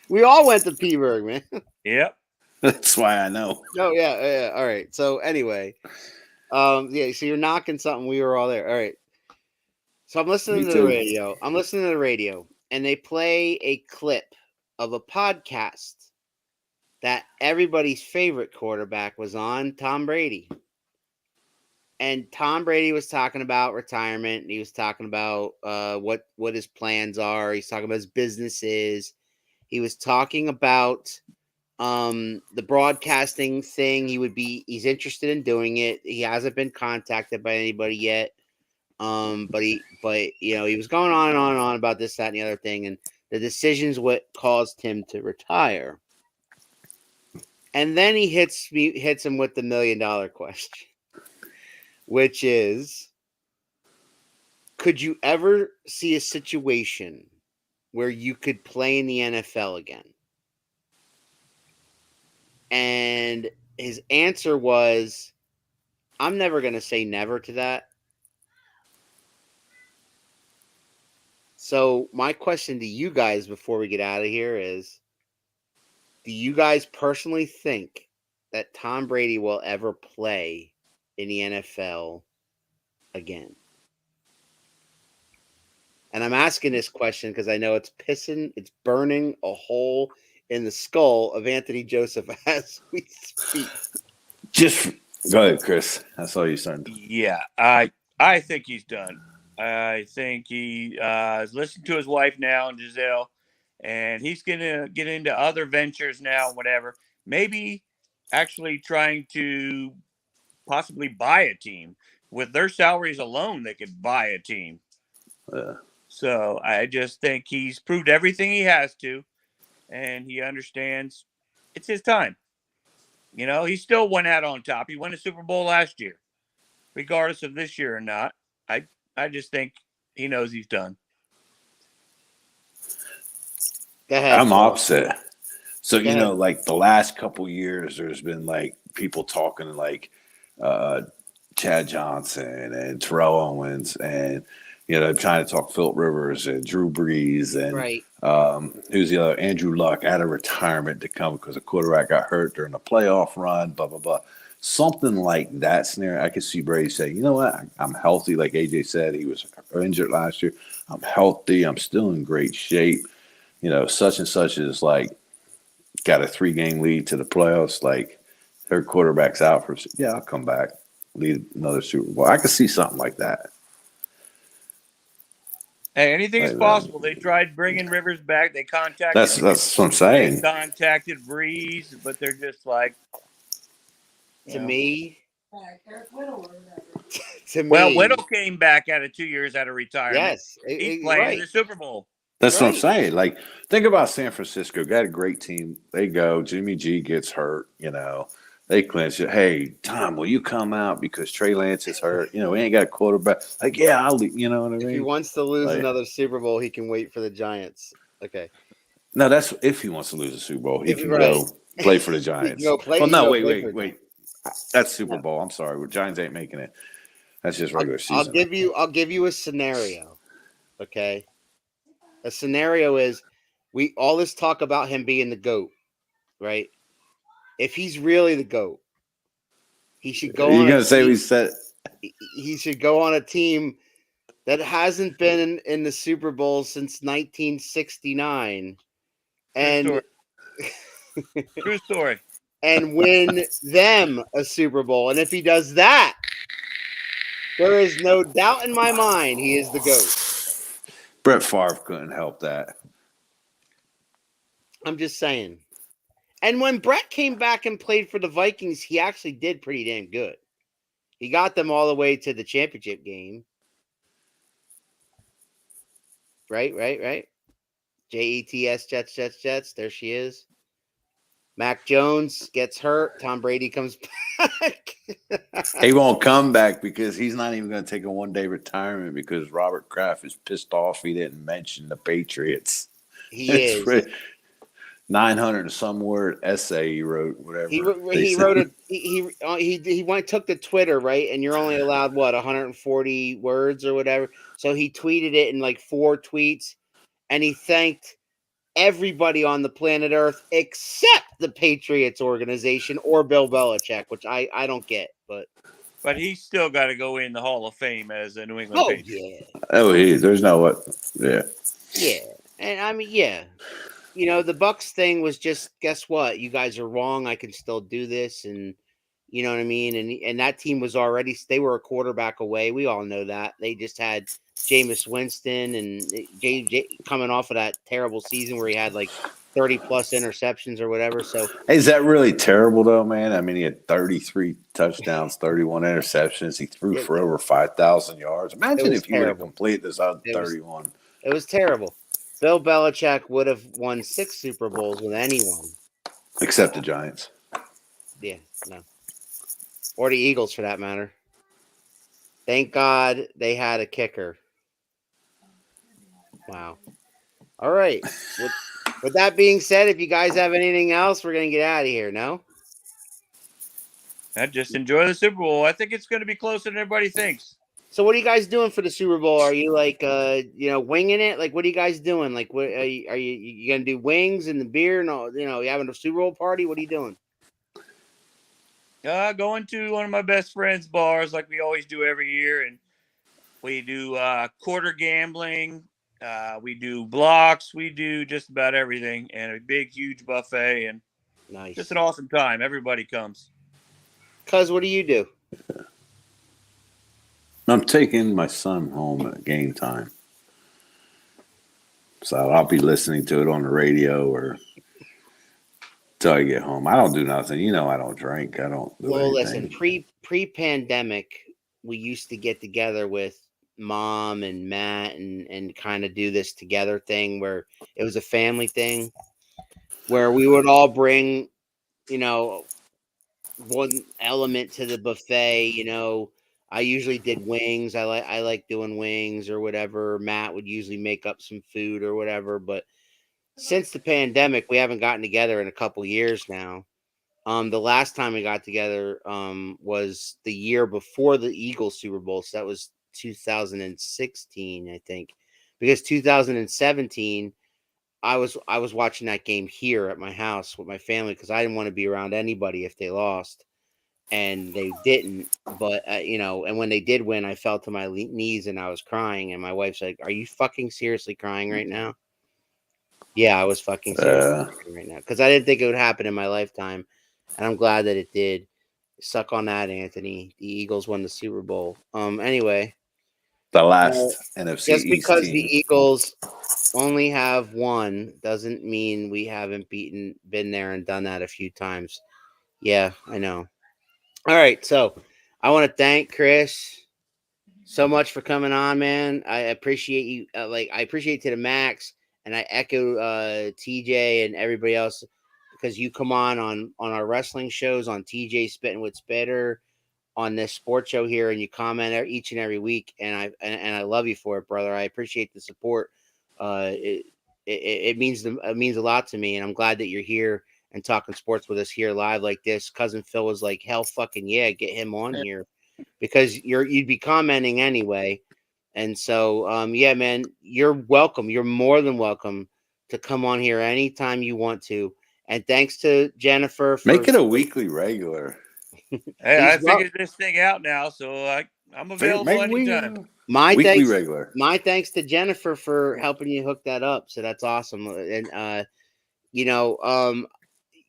We all went to Pittsburgh, man. Yep. That's why I know. Oh, yeah. All right. So anyway. So you're knocking something. We were all there. All right. So I'm listening to the radio. And they play a clip of a podcast that everybody's favorite quarterback was on, Tom Brady. And Tom Brady was talking about retirement. And he was talking about what his plans are. He's talking about his businesses. He was talking about The broadcasting thing, he's interested in doing it. He hasn't been contacted by anybody yet. But he was going on and on and on about this, that, and the other thing, and the decision's what caused him to retire. And then he hits him with the $1 million question, which is, could you ever see a situation where you could play in the NFL again? And his answer was, I'm never going to say never to that. So my question to you guys before we get out of here is, do you guys personally think that Tom Brady will ever play in the NFL again? And I'm asking this question because I know it's burning a hole in the skull of Anthony Joseph as we speak. Just go ahead, Chris. That's all you're saying. Yeah, I think he's done. I think he has listened to his wife now, and Giselle, and he's going to get into other ventures now, whatever. Maybe actually trying to possibly buy a team. With their salaries alone, they could buy a team. Yeah. So I just think he's proved everything he has to, and he understands it's his time. You know, he still went out on top. He won a Super Bowl last year, regardless of this year or not. I just think he knows he's done. Go ahead. I'm opposite. So, Go ahead. like the last couple years, there's been like people talking like Chad Johnson and Terrell Owens and, trying to talk Philip Rivers and Drew Brees and Right. who's the other, Andrew Luck out of retirement to come because a quarterback got hurt during the playoff run, blah, blah, blah. Something like that scenario. I could see Brady saying, you know what, I'm healthy. Like AJ said, he was injured last year. I'm healthy. I'm still in great shape. Such and such is like got a 3-game lead to the playoffs. Like their quarterback's out for, I'll come back, lead another Super Bowl. I could see something like that. Hey, anything is possible. They tried bringing Rivers back. They contacted. That's what I'm saying. They contacted Breeze, but they're just like. To me. Well, Whittle came back out of 2 years out of retirement. Yes, he's playing in the Super Bowl. That's what I'm saying. Like, think about San Francisco. Got a great team. They go. Jimmy G gets hurt. They clinch it. Hey, Tom, will you come out because Trey Lance is hurt? We ain't got a quarterback. Like, yeah, I'll leave. You know what I mean? If he wants to lose another Super Bowl, he can wait for the Giants. Okay. No, that's if he wants to lose a Super Bowl. He can go play for the Giants. Wait. That's Super Bowl. I'm sorry. Giants ain't making it. That's just regular season. I'll give you a scenario. Okay. A scenario is all this talk about him being the GOAT, right? If he's really the GOAT, he should go. You're gonna say we said he should go on a team that hasn't been in the Super Bowl since 1969, and true story. And win them a Super Bowl. And if he does that, there is no doubt in my mind he is the GOAT. Brett Favre couldn't help that. I'm just saying. And when Brett came back and played for the Vikings, he actually did pretty damn good. He got them all the way to the championship game. Right. Jets, Jets. There she is. Mac Jones gets hurt. Tom Brady comes back. He won't come back because he's not even going to take a one-day retirement because Robert Kraft is pissed off he didn't mention the Patriots. He is. 900 and some word essay he wrote, whatever. He wrote it. He took to Twitter, right? And you're only allowed 140 words or whatever. So he tweeted it in like 4 tweets, and he thanked everybody on the planet Earth except the Patriots organization or Bill Belichick, which I don't get, but he's still got to go in the Hall of Fame as a New England Patriot. Yeah. There's no what. Yeah. Yeah. And I mean, yeah. The Bucks thing was just, guess what? You guys are wrong. I can still do this. And you know what I mean? And that team was they were a quarterback away. We all know that. They just had Jameis Winston and J coming off of that terrible season where he had like 30-plus interceptions or whatever. So Hey, is that really terrible, though, man? I mean, he had 33 touchdowns, 31 interceptions. He threw for over 5,000 yards. Imagine if he would have completed this other 31. It was terrible. Bill Belichick would have won 6 Super Bowls with anyone. Except the Giants. Yeah, no. Or the Eagles, for that matter. Thank God they had a kicker. Wow. All right. With that being said, if you guys have anything else, we're going to get out of here, no? I just enjoy the Super Bowl. I think it's going to be closer than everybody thinks. So what are you guys doing for the Super Bowl? Are you like, winging it? Like, what are you guys doing? Like, what are you going to do wings and the beer? No, you having a Super Bowl party? What are you doing? Going to one of my best friend's bars like we always do every year. And we do quarter gambling. We do blocks. We do just about everything. And a big, huge buffet. And nice. Just an awesome time. Everybody comes. Cuz, what do you do? I'm taking my son home at game time. So I'll be listening to it on the radio or till I get home. I don't do nothing. I don't drink. I don't do anything. Listen, pre-pandemic, we used to get together with Mom and Matt and kind of do this together thing where it was a family thing where we would all bring, one element to the buffet. I usually did wings. I like doing wings or whatever. Matt would usually make up some food or whatever. But since the pandemic, we haven't gotten together in a couple years now. The last time we got together was the year before the Eagles Super Bowl. So that was 2016, I think, because 2017, I was watching that game here at my house with my family because I didn't want to be around anybody if they lost. And they didn't, but and when they did win, I fell to my knees and I was crying. And my wife's like, "Are you fucking seriously crying right now?" Yeah, I was fucking seriously crying right now because I didn't think it would happen in my lifetime, and I'm glad that it did. Suck on that, Anthony. The Eagles won the Super Bowl. Anyway, the last NFC just because East the team. Eagles only have one doesn't mean we haven't been there and done that a few times. Yeah, I know. All right, so I want to thank Chris so much for coming on, man. I appreciate you. I appreciate you to the max, and I echo TJ and everybody else because you come on our wrestling shows on TJ Spitting with Spitter on this sports show here, and you comment each and every week, and I love you for it, brother. I appreciate the support. It means a lot to me, and I'm glad that you're here and talking sports with us here live like this. Cousin Phil was like, hell fucking yeah, get him on here because you'd be commenting anyway. And so, yeah, man, you're welcome. You're more than welcome to come on here anytime you want to. And thanks to Jennifer for make it a weekly regular. Hey, I figured this thing out now, so I'm available anytime. My thanks to Jennifer for helping you hook that up. So that's awesome. And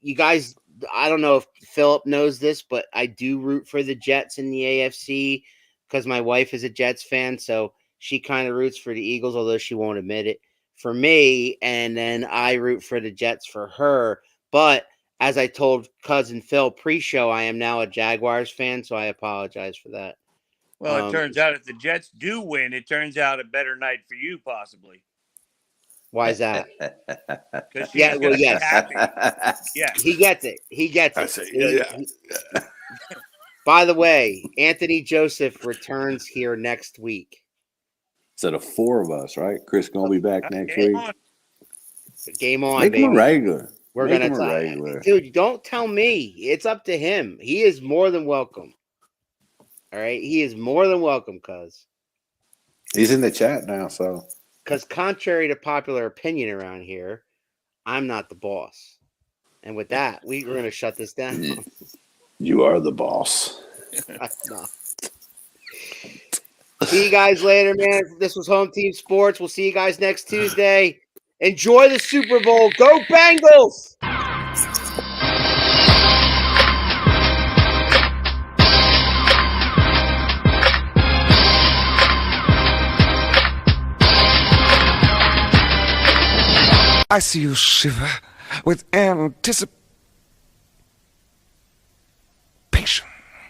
you guys, I don't know if Philip knows this, but I do root for the Jets in the AFC because my wife is a Jets fan. So she kind of roots for the Eagles, although she won't admit it for me. And then I root for the Jets for her. But as I told cousin Phil pre-show, I am now a Jaguars fan. So I apologize for that. Well, it turns out if the Jets do win, it turns out a better night for you, possibly. Why is that? Yeah, well, yes. Happy. Yeah, he gets it. I say, yeah. By the way, Anthony Joseph returns here next week. So the 4 of us, right? Chris gonna be back next week. Game on, Make baby. him a regular. We're Make gonna regular. Dude, don't tell me. It's up to him. He is more than welcome. All right, he is more than welcome, cuz. He's in the chat now, so. Because contrary to popular opinion around here, I'm not the boss. And with that, we're going to shut this down. You are the boss. No. See you guys later, man. This was Home Team Sports. We'll see you guys next Tuesday. Enjoy the Super Bowl. Go Bengals! I see you shiver with anticipation.